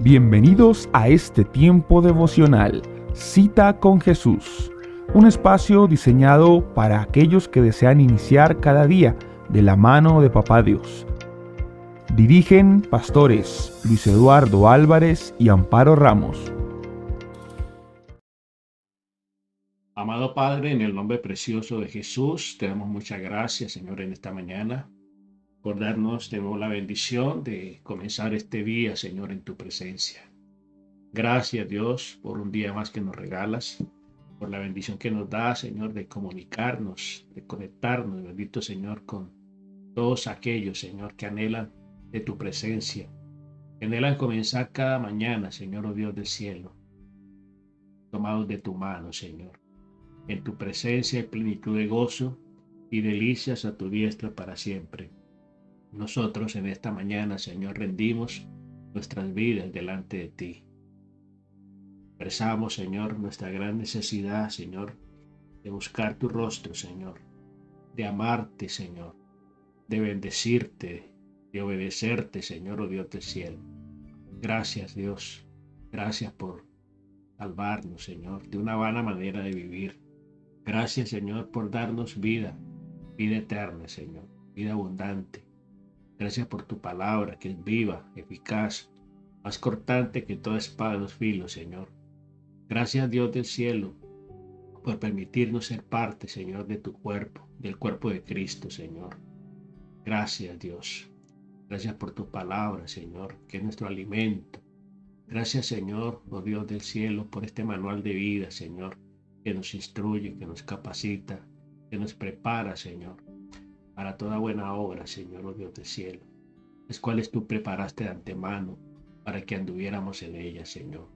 Bienvenidos a este tiempo devocional, Cita con Jesús, un espacio diseñado para aquellos que desean iniciar cada día de la mano de Papá Dios. Dirigen pastores Luis Eduardo Álvarez y Amparo Ramos. Amado Padre, en el nombre precioso de Jesús, te damos muchas gracias, Señor, en esta mañana, por darnos de nuevo la bendición de comenzar este día, Señor, en tu presencia. Gracias, Dios, por un día más que nos regalas, por la bendición que nos da, Señor, de comunicarnos, de conectarnos, bendito Señor, con todos aquellos, Señor, que anhelan de tu presencia, que anhelan comenzar cada mañana, Señor, oh Dios del cielo, tomados de tu mano, Señor. En tu presencia hay plenitud de gozo y delicias a tu diestra para siempre. Nosotros en esta mañana, Señor, rendimos nuestras vidas delante de ti. Expresamos, Señor, nuestra gran necesidad, Señor, de buscar tu rostro, Señor, de amarte, Señor, de bendecirte, de obedecerte, Señor, oh Dios del cielo. Gracias, Dios. Gracias por salvarnos, Señor, de una vana manera de vivir. Gracias, Señor, por darnos vida eterna, Señor, vida abundante. Gracias por tu palabra, que es viva, eficaz, más cortante que toda espada de dos filos, Señor. Gracias, Dios del cielo, por permitirnos ser parte, Señor, de tu cuerpo, del cuerpo de Cristo, Señor. Gracias, Dios. Gracias por tu palabra, Señor, que es nuestro alimento. Gracias, Señor, oh Dios del cielo, por este manual de vida, Señor, que nos instruye, que nos capacita, que nos prepara, Señor, para toda buena obra, Señor, oh Dios del cielo, las cuales tú preparaste de antemano para que anduviéramos en ellas, Señor.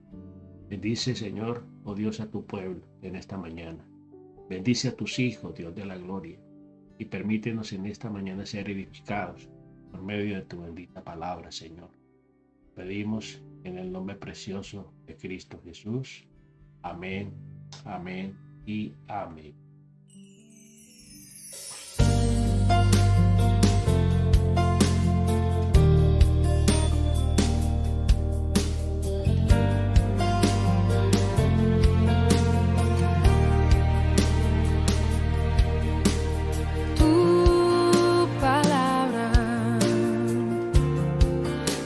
Bendice, Señor, oh Dios, a tu pueblo en esta mañana. Bendice a tus hijos, Dios de la gloria, y permítenos en esta mañana ser edificados por medio de tu bendita palabra, Señor. Pedimos en el nombre precioso de Cristo Jesús. Amén, amén y amén. Tu palabra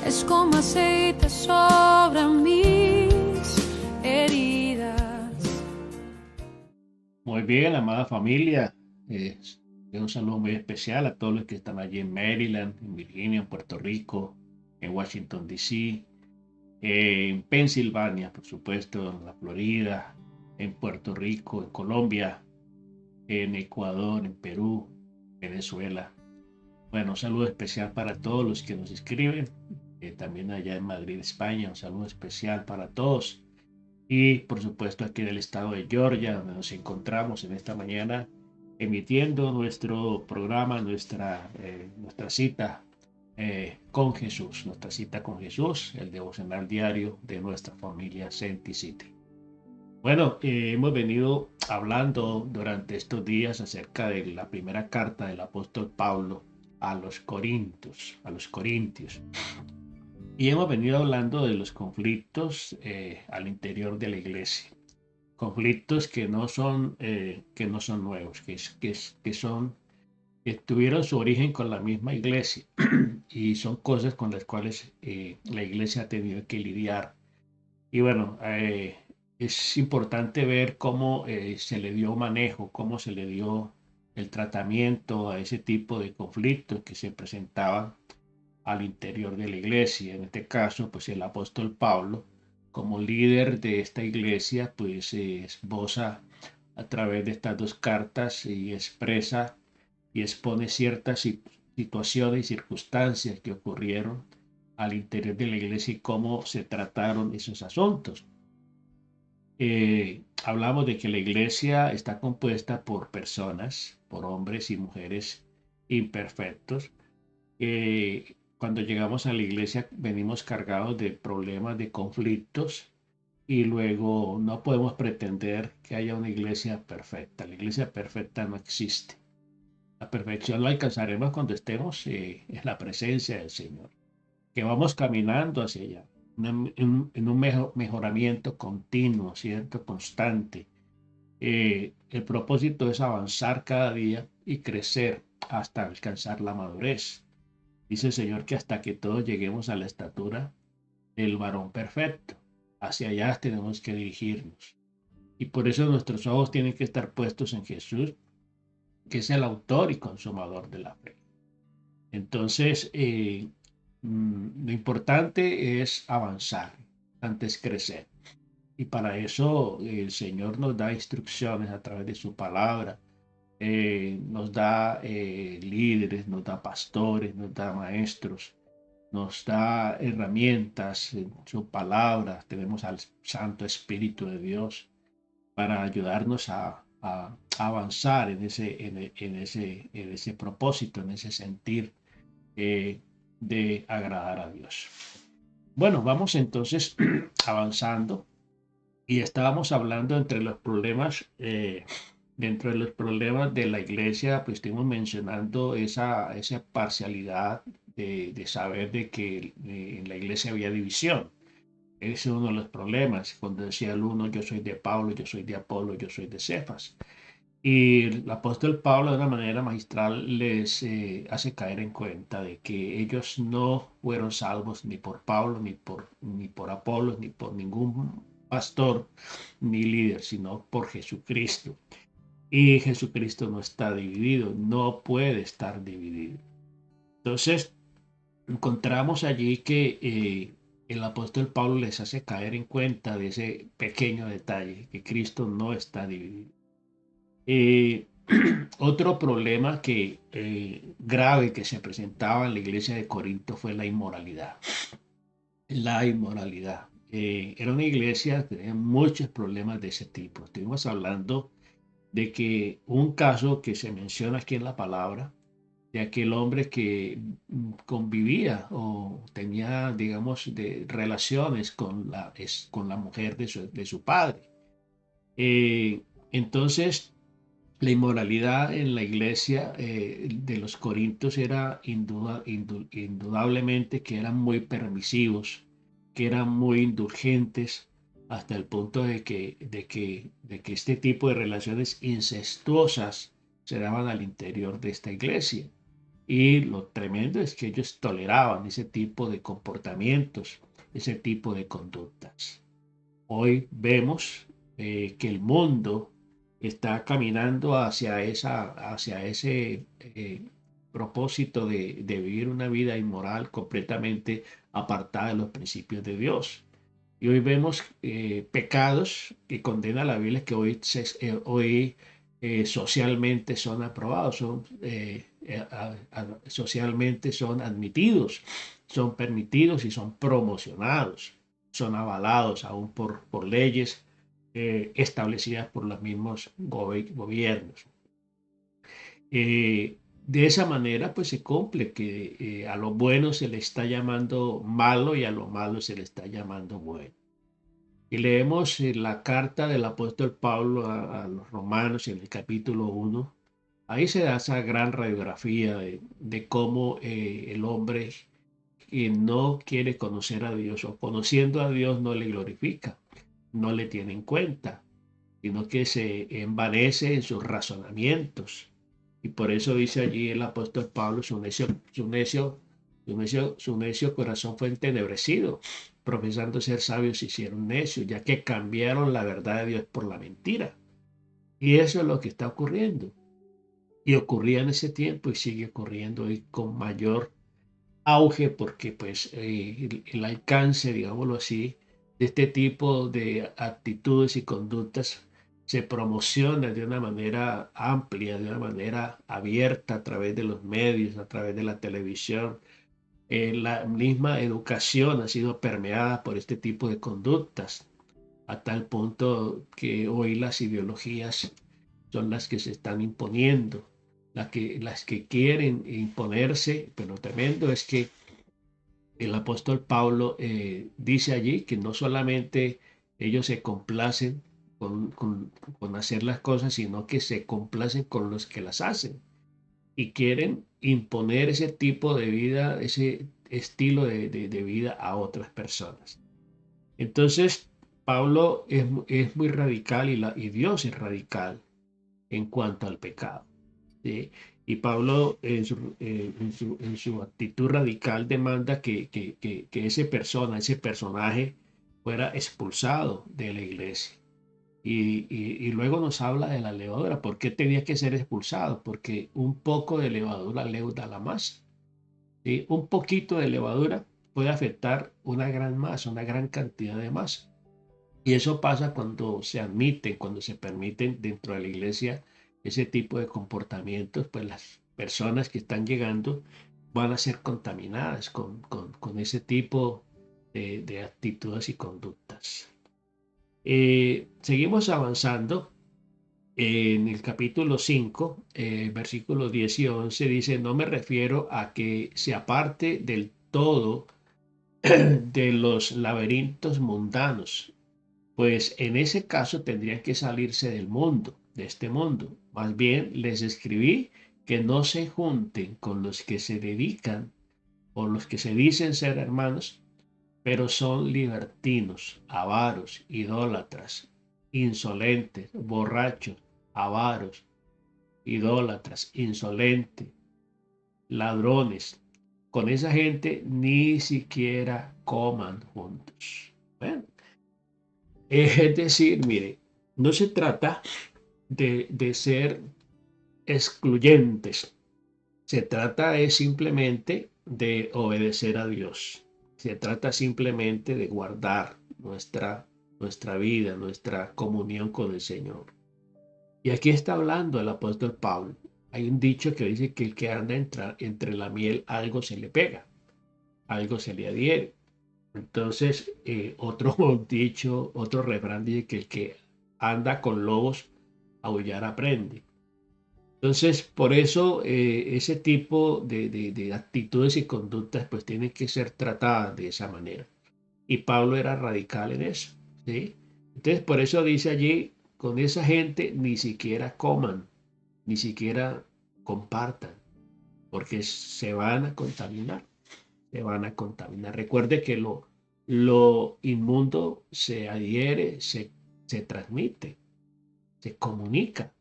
es como aceite sobre mis heridas. Muy bien, amada familia. Un saludo muy especial a todos los que están allí en Maryland, en Virginia, en Puerto Rico, en Washington, D.C., en Pensilvania, por supuesto, en la Florida, en Puerto Rico, en Colombia, en Ecuador, en Perú, Venezuela. Bueno, un saludo especial para todos los que nos escriben, también allá en Madrid, España, un saludo especial para todos. Y por supuesto aquí en el estado de Georgia, donde nos encontramos en esta mañana, emitiendo nuestro programa, nuestra cita con Jesús, nuestra cita con Jesús, el devocional diario de nuestra familia Senti City. Bueno, hemos venido hablando durante estos días acerca de la primera carta del apóstol Pablo a los Corintios, y hemos venido hablando de los conflictos al interior de la iglesia, conflictos que no son nuevos, que tuvieron su origen con la misma iglesia y son cosas con las cuales la iglesia ha tenido que lidiar. Y bueno, es importante ver cómo se le dio manejo, cómo se le dio el tratamiento a ese tipo de conflictos que se presentaban al interior de la iglesia. En este caso, pues el apóstol Pablo, como líder de esta iglesia, pues esboza a través de estas dos cartas y expresa y expone ciertas situaciones y circunstancias que ocurrieron al interior de la iglesia y cómo se trataron esos asuntos. Hablamos de que la iglesia está compuesta por personas, por hombres y mujeres imperfectos. Cuando llegamos a la iglesia venimos cargados de problemas, de conflictos, y luego no podemos pretender que haya una iglesia perfecta. La iglesia perfecta no existe. La perfección la alcanzaremos cuando estemos en la presencia del Señor, que vamos caminando hacia allá. en un mejoramiento continuo, ¿cierto? Constante. El propósito es avanzar cada día y crecer hasta alcanzar la madurez. Dice el Señor que hasta que todos lleguemos a la estatura del varón perfecto. Hacia allá tenemos que dirigirnos. Y por eso nuestros ojos tienen que estar puestos en Jesús, que es el autor y consumador de la fe. Entonces, lo importante es avanzar, antes crecer. Y para eso el Señor nos da instrucciones a través de su palabra, nos da líderes, nos da pastores, nos da maestros, nos da herramientas en su palabra. Tenemos al Santo Espíritu de Dios para ayudarnos a avanzar en ese propósito, en ese sentir de agradar a Dios. Bueno, vamos entonces avanzando y estábamos hablando entre los problemas, dentro de los problemas de la iglesia, pues estuvimos mencionando esa parcialidad de saber de que en la iglesia había división. Ese es uno de los problemas, cuando decía el uno, yo soy de Pablo, yo soy de Apolo, yo soy de Cefas. Y el apóstol Pablo de una manera magistral les hace caer en cuenta de que ellos no fueron salvos ni por Pablo, ni por Apolo, ni por ningún pastor ni líder, sino por Jesucristo. Y Jesucristo no está dividido, no puede estar dividido. Entonces, encontramos allí que el apóstol Pablo les hace caer en cuenta de ese pequeño detalle, que Cristo no está dividido. Otro problema grave que se presentaba en la iglesia de Corinto fue la inmoralidad. La inmoralidad. Era una iglesia que tenía muchos problemas de ese tipo. Estuvimos hablando de que un caso que se menciona aquí en la palabra, de aquel hombre que convivía o tenía, digamos, relaciones con la mujer de su padre. Entonces, la inmoralidad en la iglesia de los Corintios era indudablemente que eran muy permisivos, que eran muy indulgentes, hasta el punto de que este tipo de relaciones incestuosas se daban al interior de esta iglesia. Y lo tremendo es que ellos toleraban ese tipo de comportamientos, ese tipo de conductas. Hoy vemos que el mundo está caminando hacia ese propósito de vivir una vida inmoral completamente apartada de los principios de Dios. Y hoy vemos pecados que condena la Biblia que hoy socialmente son aprobados, socialmente son admitidos, son permitidos y son promocionados, son avalados aún por leyes establecidas por los mismos gobiernos. De esa manera, pues se cumple que a lo bueno se le está llamando malo y a lo malo se le está llamando bueno. Y leemos la carta del apóstol Pablo a los romanos en el capítulo 1. Ahí se da esa gran radiografía de cómo el hombre que no quiere conocer a Dios o conociendo a Dios no le glorifica, no le tiene en cuenta, sino que se envanece en sus razonamientos. Y por eso dice allí el apóstol Pablo, su necio corazón fue entenebrecido, profesando ser sabios se hicieron necios, ya que cambiaron la verdad de Dios por la mentira. Y eso es lo que está ocurriendo. Y ocurría en ese tiempo y sigue ocurriendo hoy con mayor auge, porque pues el alcance, digámoslo así, de este tipo de actitudes y conductas se promociona de una manera amplia, de una manera abierta a través de los medios, a través de la televisión. La misma educación ha sido permeada por este tipo de conductas, a tal punto que hoy las ideologías son las que se están imponiendo, las que quieren imponerse, pero tremendo es que el apóstol Pablo dice allí que no solamente ellos se complacen con hacer las cosas, sino que se complacen con los que las hacen y quieren imponer ese tipo de vida, ese estilo de vida a otras personas. Entonces, Pablo es muy radical y Dios es radical en cuanto al pecado. ¿Sí? Y Pablo en su actitud radical demanda que ese personaje fuera expulsado de la iglesia. Y luego nos habla de la levadura. ¿Por qué tenía que ser expulsado? Porque un poco de levadura leuda la masa. ¿Sí? Un poquito de levadura puede afectar una gran masa, una gran cantidad de masa. Y eso pasa cuando se admiten, cuando se permiten dentro de la iglesia ese tipo de comportamientos, pues las personas que están llegando van a ser contaminadas con ese tipo de actitudes y conductas. Seguimos avanzando. En el capítulo 5, versículos 10 y 11 dice, no me refiero a que se aparte del todo de los laberintos mundanos, pues en ese caso tendrían que salirse del mundo, de este mundo. Más bien les escribí que no se junten con los que se dedican o los que se dicen ser hermanos, pero son libertinos, avaros, idólatras, insolentes, borrachos, avaros, idólatras, insolentes, ladrones. Con esa gente ni siquiera coman juntos. Bueno, es decir, mire, no se trata de ser excluyentes, se trata es simplemente de obedecer a Dios, se trata simplemente de guardar nuestra vida, nuestra comunión con el Señor. Y aquí está hablando el apóstol Pablo. Hay un dicho que dice que el que anda entre la miel algo se le pega, algo se le adhiere. Entonces, otro dicho, otro refrán dice que el que anda con lobos, aullar aprende. Entonces, por eso ese tipo de actitudes y conductas pues tienen que ser tratadas de esa manera. Y Pablo era radical en eso, ¿sí? Entonces, por eso dice allí, con esa gente ni siquiera coman, ni siquiera compartan, porque se van a contaminar, se van a contaminar. Recuerde que lo inmundo se adhiere, se transmite, se comunica,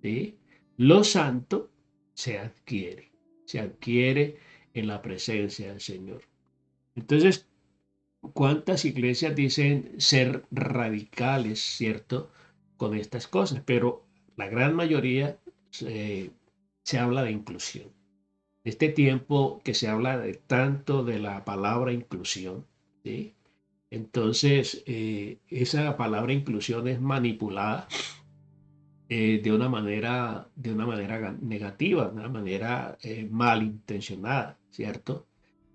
¿sí? Lo santo se adquiere en la presencia del Señor. Entonces, ¿cuántas iglesias dicen ser radicales, cierto, con estas cosas? Pero la gran mayoría se habla de inclusión. Este tiempo que se habla de tanto de la palabra inclusión, ¿sí? Entonces, esa palabra inclusión es manipulada de una manera negativa, de una manera malintencionada, ¿cierto?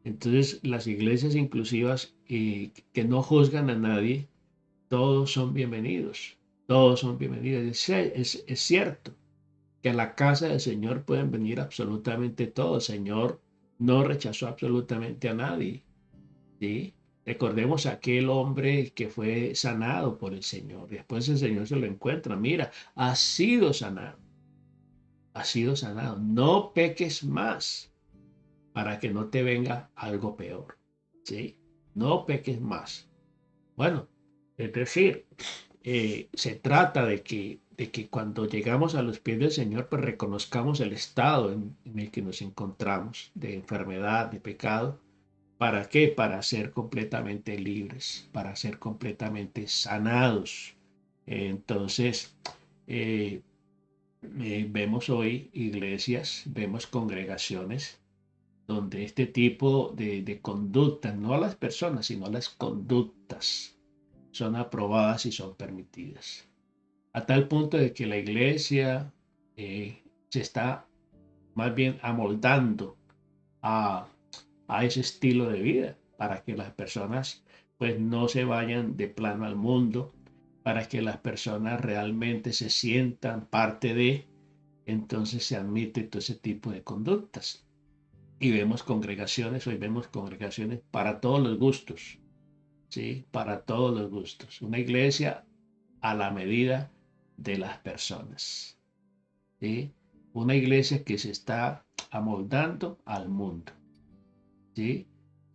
Entonces, las iglesias inclusivas que no juzgan a nadie, todos son bienvenidos, todos son bienvenidos. Es cierto que a la casa del Señor pueden venir absolutamente todos. El Señor no rechazó absolutamente a nadie, ¿sí? Recordemos a aquel hombre que fue sanado por el Señor. Después el Señor se lo encuentra. Mira, has sido sanado. Has sido sanado. No peques más para que no te venga algo peor. ¿Sí? No peques más. Bueno, es decir, se trata de que cuando llegamos a los pies del Señor, pues reconozcamos el estado en el que nos encontramos de enfermedad, de pecado. ¿Para qué? Para ser completamente libres, para ser completamente sanados. Entonces, eh, vemos hoy iglesias, vemos congregaciones donde este tipo de conductas, no a las personas, sino a las conductas, son aprobadas y son permitidas. A tal punto de que la iglesia se está más bien amoldando a ese estilo de vida, para que las personas pues no se vayan de plano al mundo, para que las personas realmente se sientan parte de, entonces se admite todo ese tipo de conductas. Y vemos congregaciones, hoy vemos congregaciones para todos los gustos, ¿sí? Para todos los gustos. Una iglesia a la medida de las personas, ¿sí? Una iglesia que se está amoldando al mundo, ¿sí?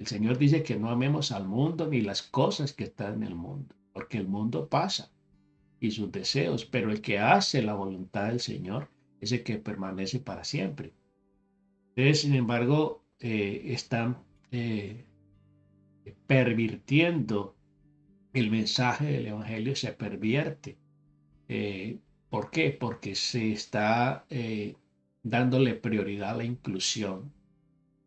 El Señor dice que no amemos al mundo ni las cosas que están en el mundo, porque el mundo pasa y sus deseos, pero el que hace la voluntad del Señor es el que permanece para siempre. Entonces, sin embargo, están pervirtiendo el mensaje del Evangelio, se pervierte. Eh, ¿Por qué? Porque se está dándole prioridad a la inclusión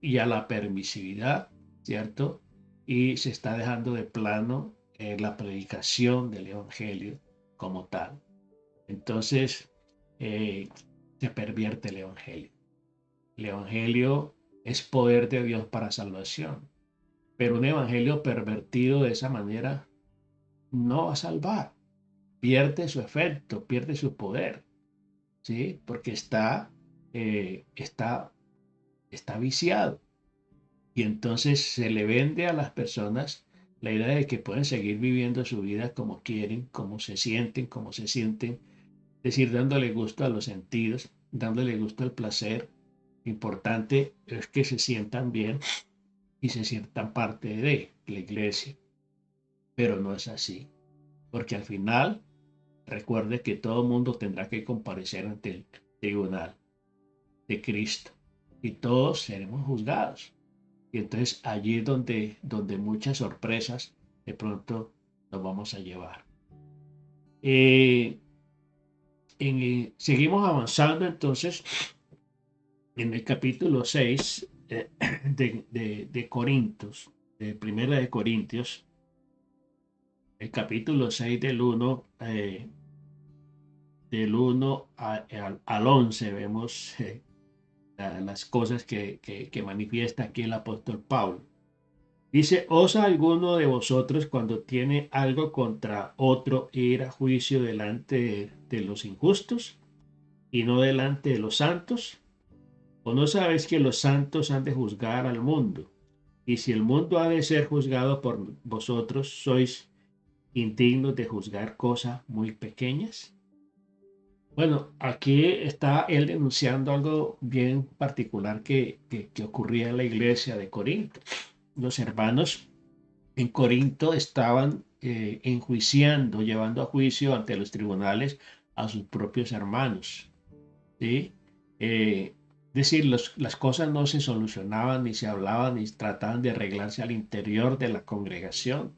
y a la permisividad, ¿cierto? Y se está dejando de plano la predicación del Evangelio como tal. Entonces, se pervierte el Evangelio. El Evangelio es poder de Dios para salvación, pero un Evangelio pervertido de esa manera no va a salvar. Pierde su efecto, pierde su poder, ¿sí? Porque está viciado. Y entonces se le vende a las personas la idea de que pueden seguir viviendo su vida como quieren, como se sienten, es decir, dándole gusto a los sentidos, dándole gusto al placer. Lo importante es que se sientan bien y se sientan parte de la iglesia. Pero no es así, porque al final recuerde que todo mundo tendrá que comparecer ante el tribunal de Cristo y todos seremos juzgados. Y entonces allí es donde muchas sorpresas de pronto nos vamos a llevar. Seguimos avanzando entonces en el capítulo 6 de Corintios, de Primera de Corintios, el capítulo 6 del 1 al 11 vemos las cosas que manifiesta aquí el apóstol Pablo. Dice, ¿osa alguno de vosotros cuando tiene algo contra otro ir a juicio delante de los injustos y no delante de los santos? ¿O no sabéis que los santos han de juzgar al mundo? Y si el mundo ha de ser juzgado por vosotros, ¿sois indignos de juzgar cosas muy pequeñas? Bueno, aquí está él denunciando algo bien particular que ocurría en la iglesia de Corinto. Los hermanos en Corinto estaban enjuiciando, llevando a juicio ante los tribunales a sus propios hermanos, ¿sí? Es decir, las cosas no se solucionaban, ni se hablaban, ni trataban de arreglarse al interior de la congregación,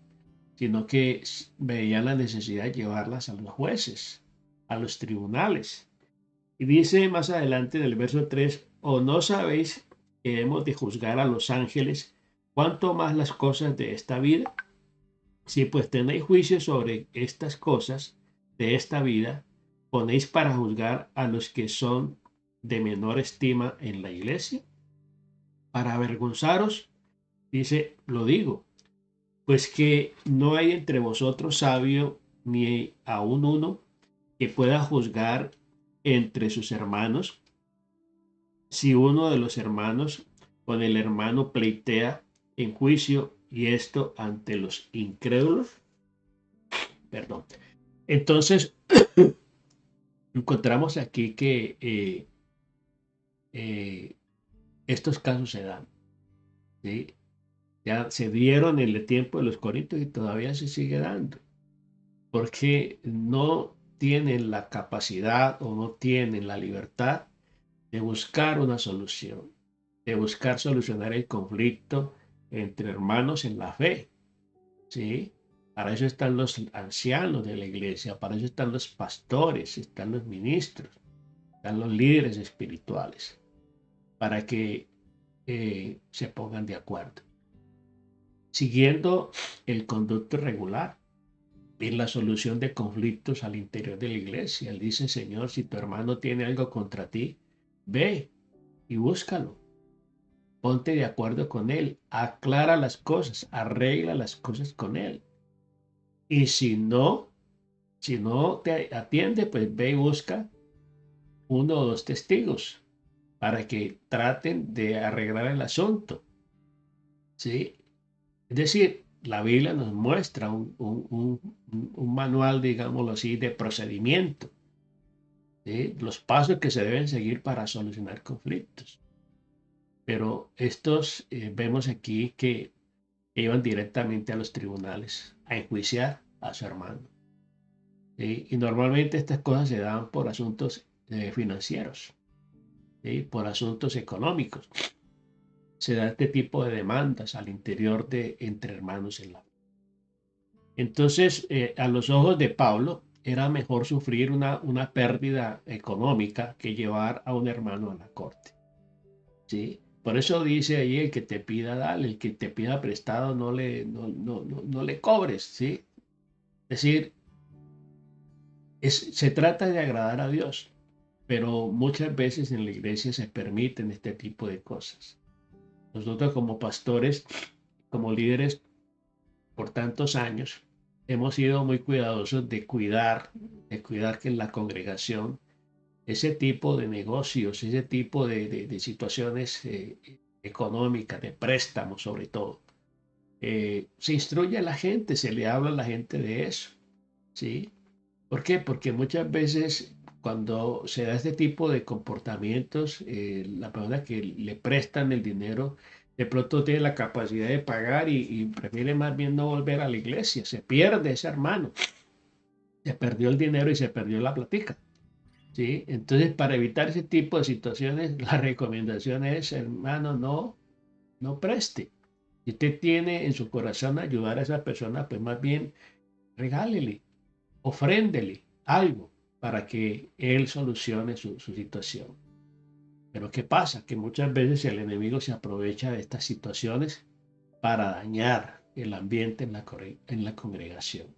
sino que veían la necesidad de llevarlas a los jueces, a los tribunales. Y dice más adelante en el verso 3, ¿o no sabéis que hemos de juzgar a los ángeles, cuánto más las cosas de esta vida? Si pues tenéis juicio sobre estas cosas de esta vida, ponéis para juzgar a los que son de menor estima en la iglesia. Para avergonzaros, dice, lo digo, pues que no hay entre vosotros sabio ni aun uno que pueda juzgar entre sus hermanos. Si uno de los hermanos con el hermano pleitea en juicio y esto ante los incrédulos, perdón. Entonces, encontramos aquí que estos casos se dan, ¿sí? Ya se dieron en el tiempo de los corintios y todavía se sigue dando, porque no tienen la capacidad o no tienen la libertad de buscar una solución, de buscar solucionar el conflicto entre hermanos en la fe, ¿sí? Para eso están los ancianos de la iglesia, para eso están los pastores, están los ministros, están los líderes espirituales, para que se pongan de acuerdo, siguiendo el conducto regular en la solución de conflictos al interior de la iglesia. Él dice, Señor, si tu hermano tiene algo contra ti, ve y búscalo. Ponte de acuerdo con él, aclara las cosas, arregla las cosas con él. Y si no te atiende, pues ve y busca uno o dos testigos para que traten de arreglar el asunto, ¿sí? Es decir, la Biblia nos muestra un manual, digámoslo así, de procedimiento, ¿sí? Los pasos que se deben seguir para solucionar conflictos. Pero vemos aquí que e iban directamente a los tribunales a enjuiciar a su hermano. ¿Sí? Y normalmente estas cosas se dan por asuntos financieros, ¿sí? Por asuntos económicos. Se da este tipo de demandas al interior de entre hermanos en la fe. Entonces, a los ojos de Pablo, era mejor sufrir una pérdida económica que llevar a un hermano a la corte. ¿Sí? Por eso dice ahí, el que te pida, dale, el que te pida prestado, no le cobres. ¿Sí? Es decir, se trata de agradar a Dios, pero muchas veces en la iglesia se permiten este tipo de cosas. Nosotros como pastores, como líderes por tantos años, hemos sido muy cuidadosos de cuidar que en la congregación ese tipo de negocios, ese tipo de situaciones económicas, de préstamos sobre todo, se instruye a la gente, se le habla a la gente de eso, ¿sí? ¿Por qué? Porque muchas veces cuando se da este tipo de comportamientos, la persona que le prestan el dinero de pronto tiene la capacidad de pagar y prefiere más bien no volver a la iglesia. Se pierde ese hermano. Se perdió el dinero y se perdió la platica. ¿Sí? Entonces, para evitar ese tipo de situaciones, la recomendación es, hermano, no preste. Si usted tiene en su corazón ayudar a esa persona, pues más bien regálele, ofréndele algo para que él solucione su situación. Pero ¿qué pasa? Que muchas veces el enemigo se aprovecha de estas situaciones para dañar el ambiente en la congregación.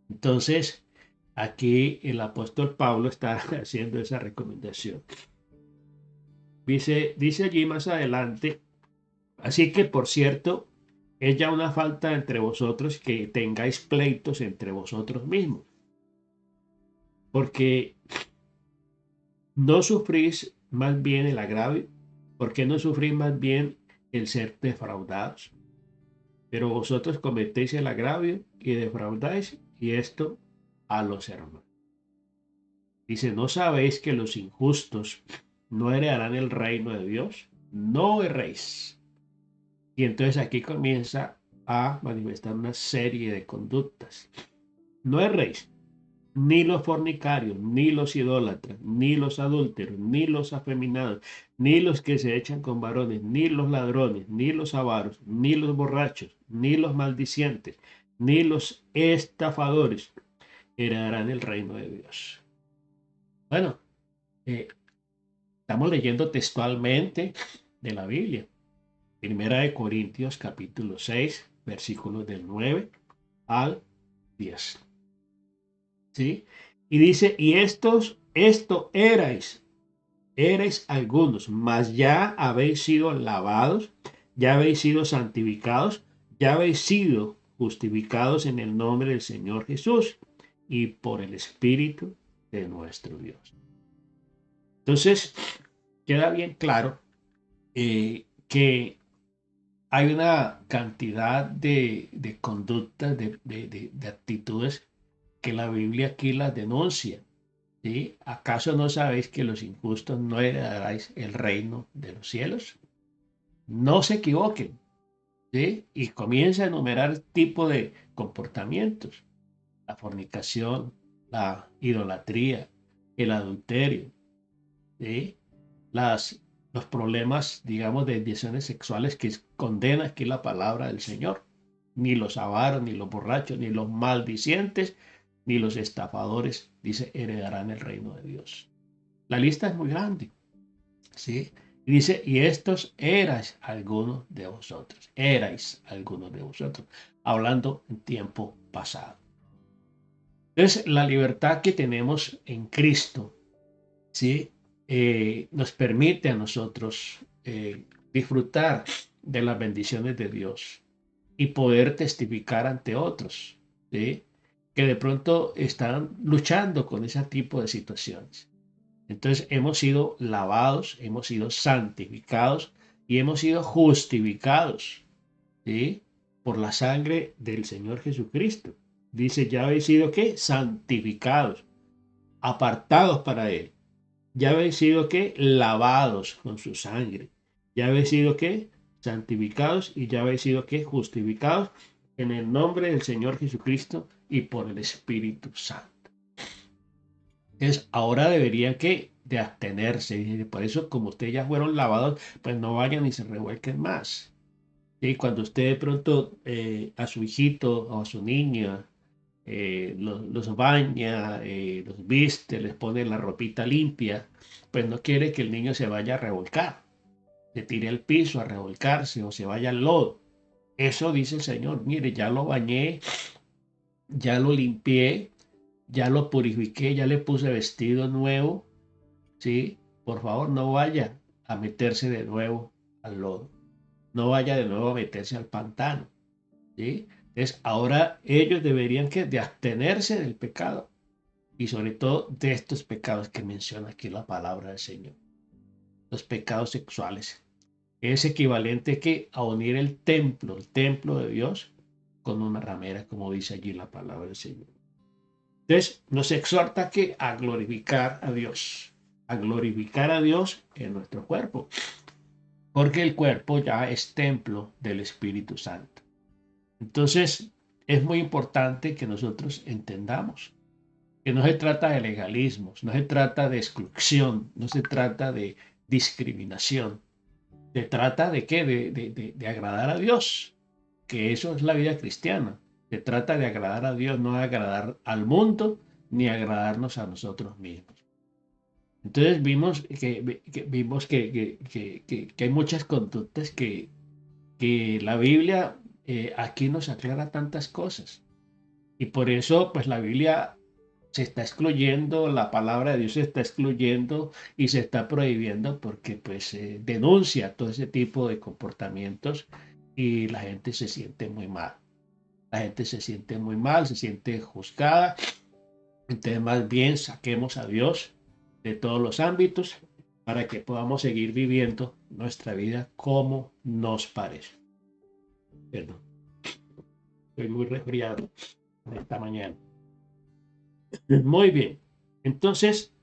Entonces, aquí el apóstol Pablo está haciendo esa recomendación. Dice allí más adelante, así que por cierto, es ya una falta entre vosotros que tengáis pleitos entre vosotros mismos, porque no sufrís más bien el agravio, porque no sufrís más bien el ser defraudados, pero vosotros cometéis el agravio y defraudáis, y esto a los hermanos. Dice, ¿no sabéis que los injustos no heredarán el reino de Dios? No erréis. Y entonces aquí comienza a manifestar una serie de conductas. No erréis, ni los fornicarios, ni los idólatras, ni los adúlteros, ni los afeminados, ni los que se echan con varones, ni los ladrones, ni los avaros, ni los borrachos, ni los maldicientes, ni los estafadores heredarán el reino de Dios. Bueno, estamos leyendo textualmente de la Biblia. Primera de Corintios capítulo 6, versículos del 9 al 10. ¿Sí? Y dice, y esto erais algunos, mas ya habéis sido lavados, ya habéis sido santificados, ya habéis sido justificados en el nombre del Señor Jesús y por el Espíritu de nuestro Dios. Entonces, queda bien claro que hay una cantidad de conductas, de actitudes que la Biblia aquí las denuncia. ¿Sí? ¿Acaso no sabéis que los injustos no heredaréis el reino de los cielos? No se equivoquen. ¿Sí? Y comienza a enumerar tipo de comportamientos. La fornicación, la idolatría, el adulterio, ¿sí? Los problemas, digamos, de desviaciones sexuales que condena aquí la palabra del Señor. Ni los avaros, ni los borrachos, ni los maldicientes, ni los estafadores, dice, heredarán el reino de Dios. La lista es muy grande, ¿sí? Y dice, y estos erais algunos de vosotros, hablando en tiempo pasado. Entonces, la libertad que tenemos en Cristo, ¿sí? Nos permite a nosotros disfrutar de las bendiciones de Dios y poder testificar ante otros, ¿sí? Que de pronto están luchando con ese tipo de situaciones. Entonces hemos sido lavados, hemos sido santificados y hemos sido justificados, ¿sí? Por la sangre del Señor Jesucristo. Dice, ya habéis sido, ¿qué? Santificados, apartados para Él. Ya habéis sido, ¿qué? Lavados con su sangre. Ya habéis sido, ¿qué? santificados y ya habéis sido ¿qué? Justificados en el nombre del Señor Jesucristo y por el Espíritu Santo. Entonces, ahora deberían que de abstenerse. Y por eso, como ustedes ya fueron lavados, pues no vayan y se revuelquen más. Y cuando usted de pronto a su hijito o a su niña los baña, los viste, les pone la ropita limpia, pues no quiere que el niño se vaya a revolcar, se tire al piso a revolcarse o se vaya al lodo. Eso dice el Señor, mire, ya lo bañé, ya lo limpié, ya lo purifiqué, ya le puse vestido nuevo, ¿sí? Por favor, no vaya a meterse de nuevo al lodo, no vaya de nuevo a meterse al pantano, ¿sí? Entonces, ahora ellos deberían de abstenerse del pecado y sobre todo de estos pecados que menciona aquí la palabra del Señor, los pecados sexuales. Es equivalente a unir el templo de Dios, con una ramera, como dice allí la palabra del Señor. Entonces, nos exhorta a glorificar a Dios en nuestro cuerpo, porque el cuerpo ya es templo del Espíritu Santo. Entonces, es muy importante que nosotros entendamos que no se trata de legalismos, no se trata de exclusión, no se trata de discriminación. Se trata de qué? De agradar a Dios, que eso es la vida cristiana. Se trata de agradar a Dios, no de agradar al mundo, ni agradarnos a nosotros mismos. Entonces vimos que hay muchas conductas que la Biblia aquí nos aclara tantas cosas. Y por eso, pues la Biblia se está excluyendo, la palabra de Dios se está excluyendo y se está prohibiendo porque pues denuncia todo ese tipo de comportamientos y la gente se siente muy mal. La gente se siente muy mal, se siente juzgada. Entonces más bien saquemos a Dios de todos los ámbitos para que podamos seguir viviendo nuestra vida como nos parece. Perdón, estoy muy resfriado esta mañana. Muy bien, entonces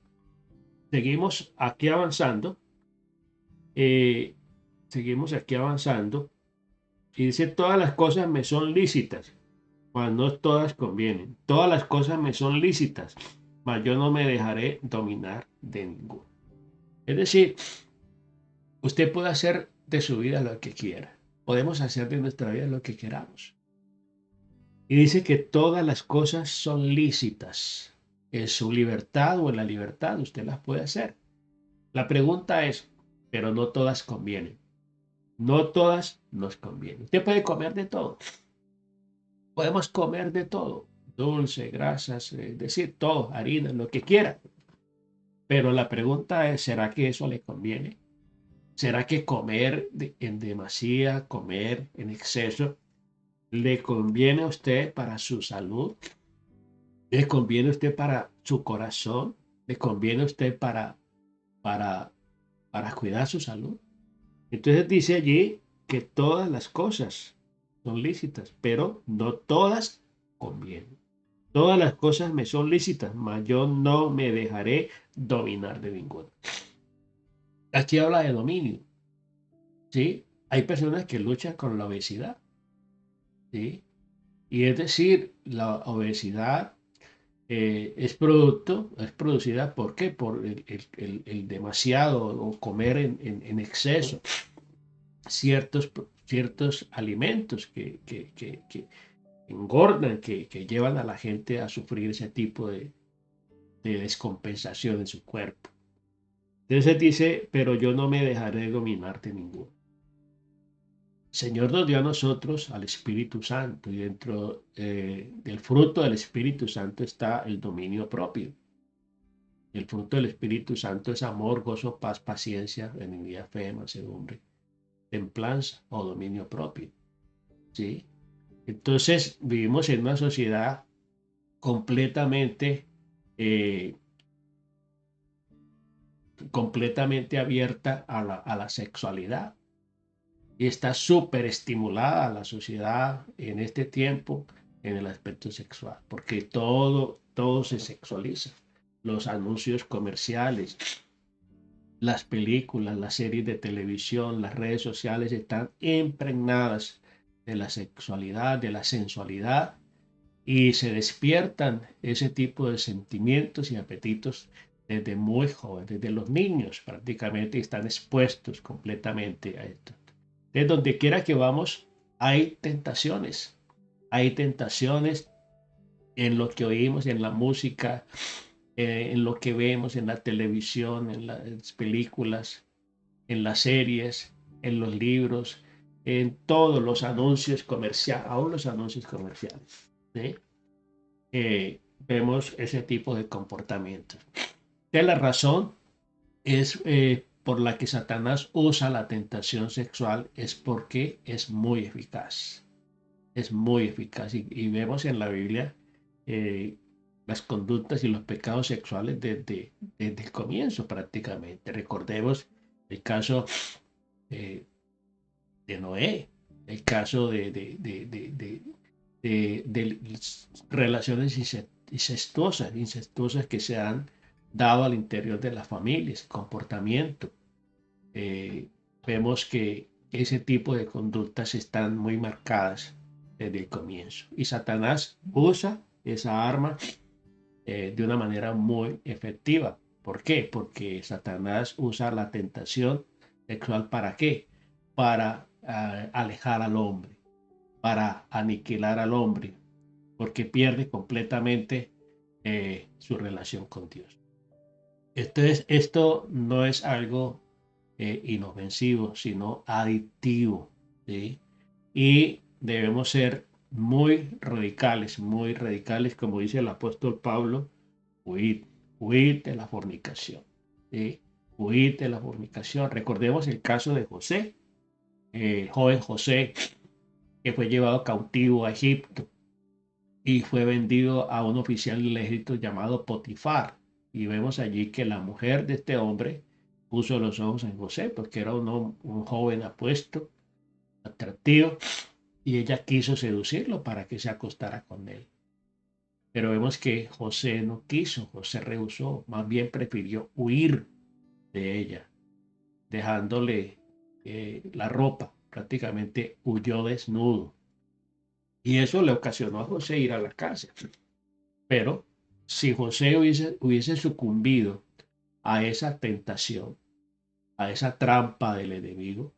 seguimos aquí avanzando. Seguimos aquí avanzando. Y dice, todas las cosas me son lícitas, mas no todas convienen. Todas las cosas me son lícitas, mas yo no me dejaré dominar de ninguno. Es decir, usted puede hacer de su vida lo que quiera. Podemos hacer de nuestra vida lo que queramos. Y dice que todas las cosas son lícitas. En su libertad o en la libertad usted las puede hacer. La pregunta es, pero no todas convienen. No todas nos convienen. Usted puede comer de todo. Podemos comer de todo. Dulce, grasas, es decir, todo, harina, lo que quiera. Pero la pregunta es, ¿será que eso le conviene? ¿Será que comer en demasía, comer en exceso, le conviene a usted para su salud? ¿Le conviene a usted para su corazón? ¿Le conviene a usted para cuidar su salud? Entonces dice allí que todas las cosas son lícitas, pero no todas convienen. Todas las cosas me son lícitas, mas yo no me dejaré dominar de ninguna. Aquí habla de dominio, ¿sí? Hay personas que luchan con la obesidad, ¿sí? Y es decir, la obesidad es producida, ¿por qué? Por el demasiado o comer en exceso ciertos alimentos que engordan, que llevan a la gente a sufrir ese tipo de descompensación en su cuerpo. Entonces dice, pero yo no me dejaré dominar de ninguno. El Señor nos dio a nosotros al Espíritu Santo y dentro del fruto del Espíritu Santo está el dominio propio. El fruto del Espíritu Santo es amor, gozo, paz, paciencia, benignidad, fe, mansedumbre, templanza o dominio propio. ¿Sí? Entonces vivimos en una sociedad completamente abierta a la sexualidad y está súper estimulada la sociedad en este tiempo en el aspecto sexual, porque todo se sexualiza. Los anuncios comerciales, Las películas, las series de televisión, las redes sociales están impregnadas de la sexualidad, de la sensualidad, y se despiertan ese tipo de sentimientos y apetitos desde muy jóvenes, desde los niños prácticamente están expuestos completamente a esto. De donde quiera que vamos, hay tentaciones en lo que oímos, en la música, en lo que vemos en la televisión, en las películas, en las series, en los libros, en todos los anuncios comerciales, aún los anuncios comerciales. ¿Sí? Vemos ese tipo de comportamientos. De la razón es por la que Satanás usa la tentación sexual es porque es muy eficaz. Es muy eficaz. Y vemos en la Biblia eh, las conductas y los pecados sexuales desde el comienzo prácticamente. Recordemos el caso eh, de Noé, el caso de relaciones incestuosas que se han dado al interior de las familias, comportamiento. Eh, Vemos que ese tipo de conductas están muy marcadas desde el comienzo. Y Satanás usa esa arma de una manera muy efectiva. ¿Por qué? Porque Satanás usa la tentación sexual ¿para qué? Para alejar al hombre, para aniquilar al hombre, porque pierde completamente su relación con Dios. Entonces, esto no es algo inofensivo, sino adictivo, ¿sí? Y debemos ser muy radicales, como dice el apóstol Pablo, huid de la fornicación, ¿sí? Huid de la fornicación. Recordemos el caso de José, el joven José, que fue llevado cautivo a Egipto y fue vendido a un oficial del ejército llamado Potifar. Y vemos allí que la mujer de este hombre puso los ojos en José, porque era un joven apuesto, atractivo, y ella quiso seducirlo para que se acostara con él. Pero vemos que José no quiso, José rehusó, más bien prefirió huir de ella, dejándole la ropa, prácticamente huyó desnudo. Y eso le ocasionó a José ir a la cárcel. Pero si José hubiese sucumbido a esa tentación, a esa trampa del enemigo,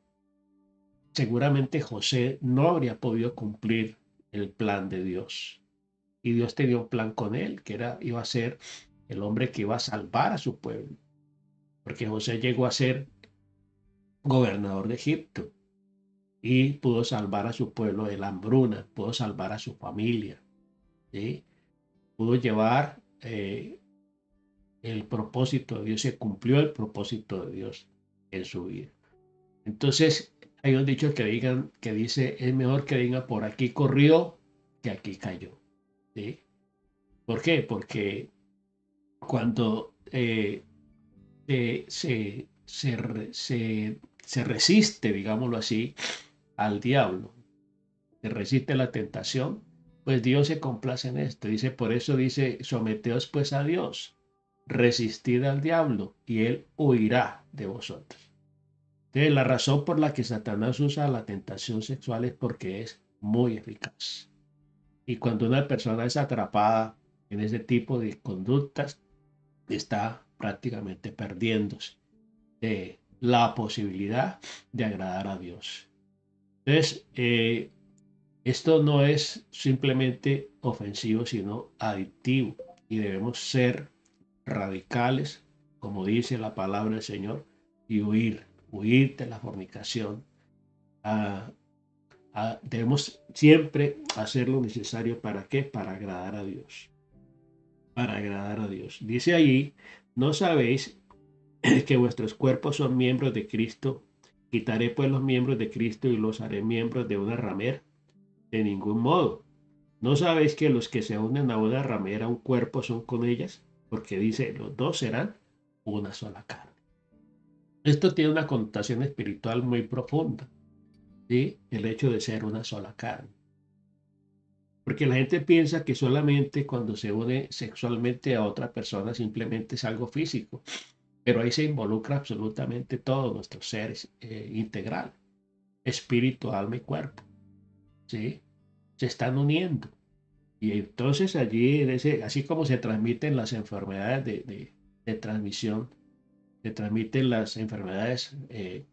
seguramente José no habría podido cumplir el plan de Dios. Y Dios tenía un plan con él, que iba a ser el hombre que iba a salvar a su pueblo. Porque José llegó a ser gobernador de Egipto y pudo salvar a su pueblo de la hambruna, pudo salvar a su familia, ¿sí? Pudo llevar el propósito de Dios, se cumplió el propósito de Dios en su vida. Entonces, hay un dicho que dice, es mejor que diga por aquí corrió que aquí cayó. ¿Sí? ¿Por qué? Porque cuando se resiste, digámoslo así, al diablo, se resiste la tentación, pues Dios se complace en esto. Dice, por eso dice, someteos pues a Dios, resistid al diablo y él huirá de vosotros. Entonces, la razón por la que Satanás usa la tentación sexual es porque es muy eficaz. Y cuando una persona es atrapada en ese tipo de conductas, está prácticamente perdiéndose de la posibilidad de agradar a Dios. Entonces, esto no es simplemente ofensivo, sino adictivo. Y debemos ser radicales, como dice la palabra del Señor, y huir de la fornicación. Debemos siempre hacer lo necesario. ¿Para qué? Para agradar a Dios. Para agradar a Dios. Dice allí, ¿no sabéis que vuestros cuerpos son miembros de Cristo? Quitaré pues los miembros de Cristo y los haré miembros de una ramera. De ningún modo. ¿No sabéis que los que se unen a una ramera, un cuerpo son con ellas? Porque dice, los dos serán una sola carne. Esto tiene una connotación espiritual muy profunda, ¿sí? El hecho de ser una sola carne. Porque la gente piensa que solamente cuando se une sexualmente a otra persona simplemente es algo físico. pero ahí se involucra absolutamente todo nuestro ser integral, espíritu, alma y cuerpo, ¿sí? Se están uniendo. Y entonces allí, así como se transmiten las enfermedades de transmisión, se transmiten las enfermedades eh,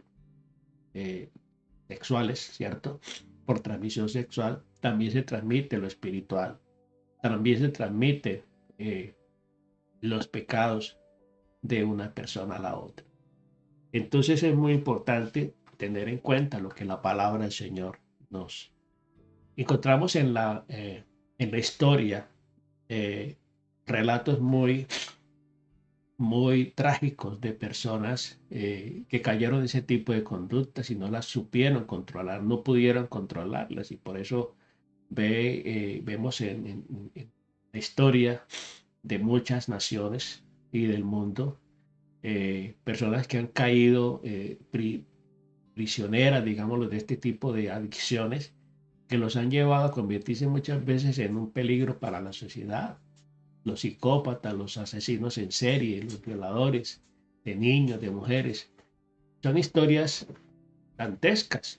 sexuales, ¿cierto? Por transmisión sexual, también se transmite lo espiritual, también se transmite los pecados de una persona a la otra. Entonces es muy importante tener en cuenta lo que la palabra del Señor nos encontramos en la historia, relatos muy trágicos de personas que cayeron en ese tipo de conductas y no las supieron controlar, no pudieron controlarlas, y por eso vemos en la historia de muchas naciones y del mundo personas que han caído prisioneras, digámoslo, de este tipo de adicciones que los han llevado a convertirse muchas veces en un peligro para la sociedad. Los psicópatas, los asesinos en serie, los violadores de niños, de mujeres. Son historias dantescas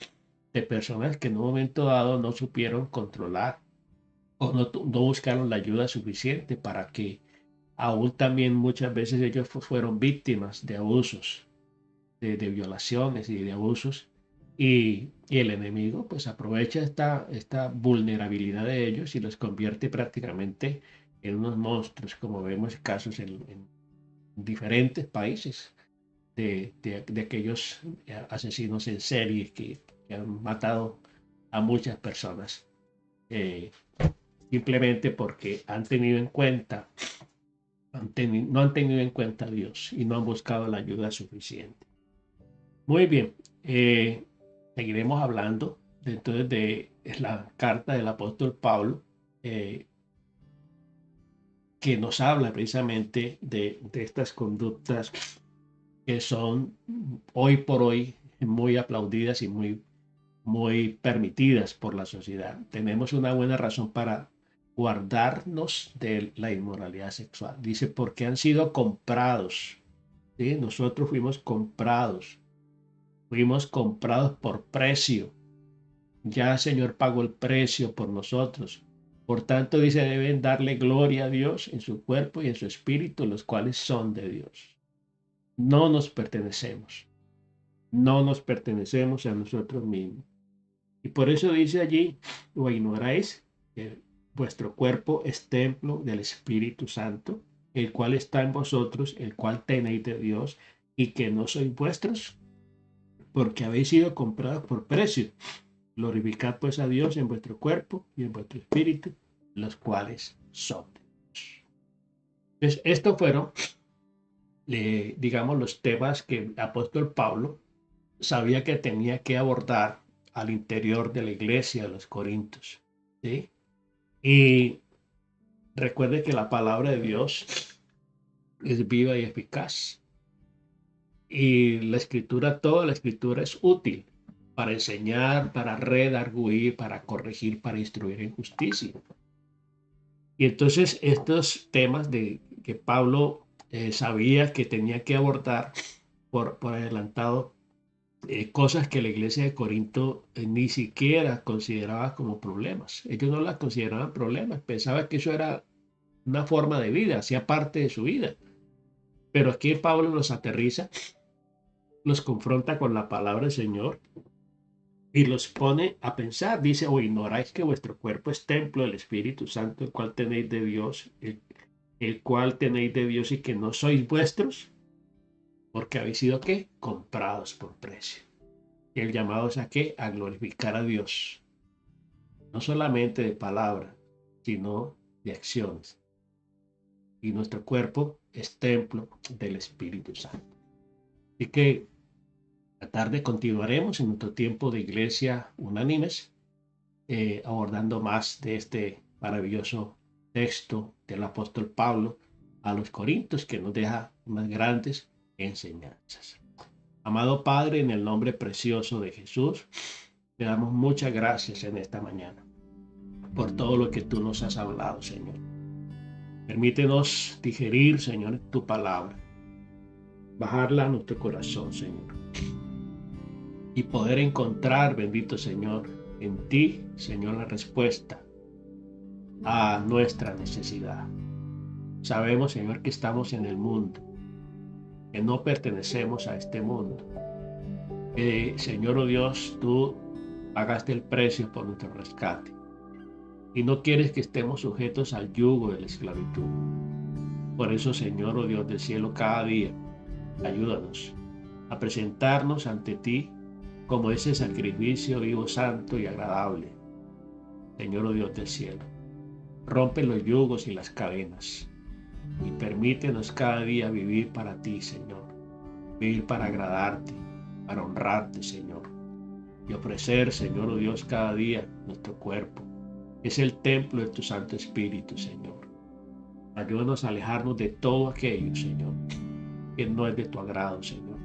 de personas que en un momento dado no supieron controlar o no buscaron la ayuda suficiente para que aún también muchas veces ellos fueron víctimas de abusos, de violaciones y de abusos. Y el enemigo pues aprovecha esta vulnerabilidad de ellos y los convierte prácticamente en unos monstruos, como vemos casos en diferentes países de aquellos asesinos en serie que han matado a muchas personas simplemente porque han tenido en cuenta, no han tenido en cuenta a Dios y no han buscado la ayuda suficiente. Muy bien, seguiremos hablando entonces de la carta del apóstol Pablo, que nos habla precisamente de estas conductas que son hoy por hoy muy aplaudidas y muy permitidas por la sociedad. Tenemos una buena razón para guardarnos de la inmoralidad sexual. Dice, porque han sido comprados. ¿Sí? Nosotros fuimos comprados por precio. Ya el Señor pagó el precio por nosotros. Por tanto, dice, deben darle gloria a Dios en su cuerpo y en su espíritu, los cuales son de Dios. No nos pertenecemos. No nos pertenecemos a nosotros mismos. Y por eso dice allí, o ignoráis que vuestro cuerpo es templo del Espíritu Santo, el cual está en vosotros, el cual tenéis de Dios, y que no sois vuestros, porque habéis sido comprados por precio. Glorificad pues a Dios en vuestro cuerpo y en vuestro espíritu, los cuales son de Dios. Entonces, estos fueron, digamos, los temas que el apóstol Pablo sabía que tenía que abordar al interior de la iglesia de los Corintios, ¿sí? Y recuerde que la palabra de Dios es viva y eficaz. Y la escritura, toda la escritura es útil para enseñar, para redarguir, para corregir, para instruir en justicia. Y entonces estos temas que Pablo sabía que tenía que abordar por adelantado, cosas que la iglesia de Corinto ni siquiera consideraba como problemas. Ellos no las consideraban problemas, pensaban que eso era una forma de vida, hacía parte de su vida. Pero aquí Pablo los aterriza, los confronta con la palabra del Señor y los pone a pensar. Dice, o ignoráis que vuestro cuerpo es templo del Espíritu Santo, el cual tenéis de Dios, el cual tenéis de Dios y que no sois vuestros, porque habéis sido, ¿qué? Comprados por precio. Y el llamado es a ¿qué? A glorificar a Dios. No solamente de palabra, sino de acciones. Y nuestro cuerpo es templo del Espíritu Santo. Así que esta tarde continuaremos en nuestro tiempo de iglesia unánimes, abordando más de este maravilloso texto del apóstol Pablo a los Corintios, que nos deja unas grandes enseñanzas. Amado Padre, en el nombre precioso de Jesús, te damos muchas gracias en esta mañana por todo lo que tú nos has hablado, Señor. Permítenos digerir, Señor, tu palabra. bajarla a nuestro corazón, Señor. Y poder encontrar, bendito Señor, en ti, Señor, la respuesta a nuestra necesidad. Sabemos, Señor, que estamos en el mundo, que no pertenecemos a este mundo. Señor, oh Dios, tú pagaste el precio por nuestro rescate. Y no quieres que estemos sujetos al yugo de la esclavitud. Por eso, Señor, oh Dios del cielo, cada día, ayúdanos a presentarnos ante ti como ese sacrificio vivo, santo y agradable. Señor, oh Dios del cielo, rompe los yugos y las cadenas y permítenos cada día vivir para ti, Señor. Vivir para agradarte, para honrarte, Señor. Y ofrecer, Señor, oh Dios, cada día nuestro cuerpo. Es el templo de tu Santo Espíritu, Señor. Ayúdanos a alejarnos de todo aquello, Señor, que no es de tu agrado, Señor.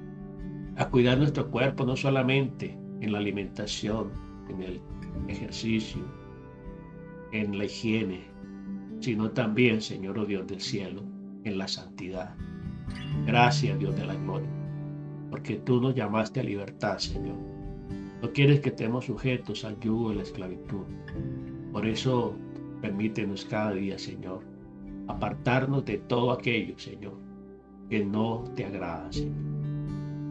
A cuidar nuestro cuerpo no solamente en la alimentación, en el ejercicio, en la higiene, sino también, Señor, oh Dios del cielo, en la santidad. Gracias, Dios de la gloria, porque tú nos llamaste a libertad, Señor. No quieres que estemos sujetos al yugo de la esclavitud. Por eso, permítenos cada día, Señor, apartarnos de todo aquello, Señor, que no te agrada, Señor.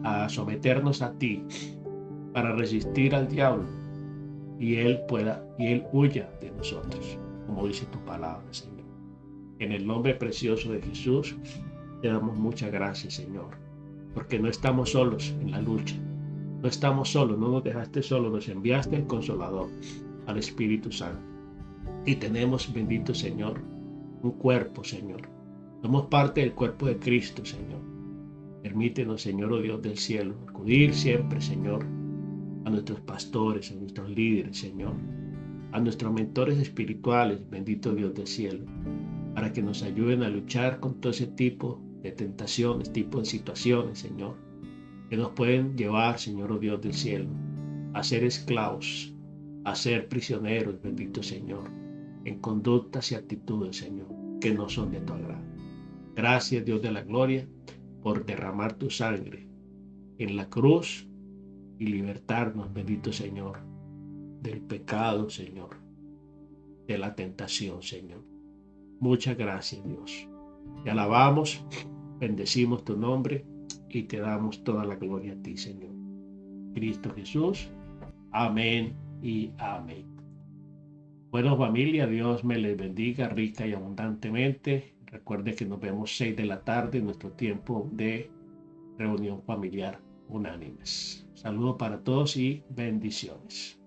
A someternos a ti para resistir al diablo y él huya de nosotros, como dice tu palabra, Señor. En el nombre precioso de Jesús, te damos muchas gracias, Señor, porque no estamos solos en la lucha. No estamos solos, no nos dejaste solos, nos enviaste el Consolador, al Espíritu Santo. Y tenemos, bendito Señor, un cuerpo, Señor. Somos parte del cuerpo de Cristo, Señor. Permítenos, Señor, oh Dios del cielo, acudir siempre, Señor, a nuestros pastores, a nuestros líderes, Señor, a nuestros mentores espirituales, bendito Dios del cielo, para que nos ayuden a luchar con todo ese tipo de tentaciones, tipo de situaciones, Señor, que nos pueden llevar, Señor, oh Dios del cielo, a ser esclavos, a ser prisioneros, bendito Señor, en conductas y actitudes, Señor, que no son de tu agrado. Gracias, Dios de la gloria, por derramar tu sangre en la cruz y libertarnos, bendito Señor, del pecado, Señor, de la tentación, Señor. Muchas gracias, Dios. Te alabamos, bendecimos tu nombre y te damos toda la gloria a ti, Señor. Cristo Jesús. Amén y amén. Bueno, familia, Dios me les bendiga rica y abundantemente. Recuerde que nos vemos 6 de la tarde en nuestro tiempo de reunión familiar unánimes. Saludos para todos y bendiciones.